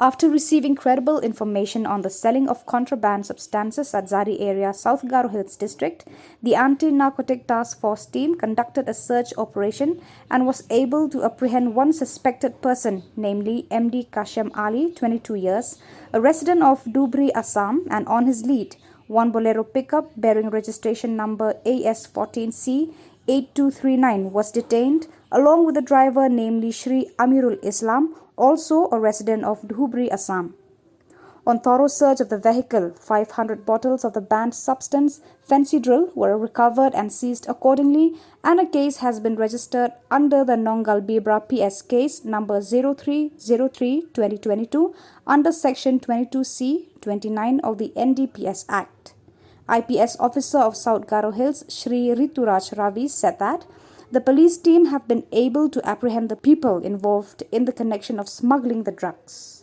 After receiving credible information on the selling of contraband substances at Zari area, South Garo Hills district, the Anti-Narcotic Task Force team conducted a search operation and was able to apprehend one suspected person, namely MD Kashem Ali, 22 years, a resident of Dhubri, Assam, and on his lead, one Bolero pickup bearing registration number AS14C 8239 was detained, along with the driver, namely Shri Amirul Islam, also a resident of Dhubri, Assam. On thorough search of the vehicle, 500 bottles of the banned substance Fencidril were recovered and seized accordingly, and a case has been registered under the Nongal Bibra PS case number 0303-2022 under section 22C-29 of the NDPS Act. IPS officer of South Garo Hills, Shri Rituraj Ravi, said that the police team have been able to apprehend the people involved in the connection of smuggling the drugs.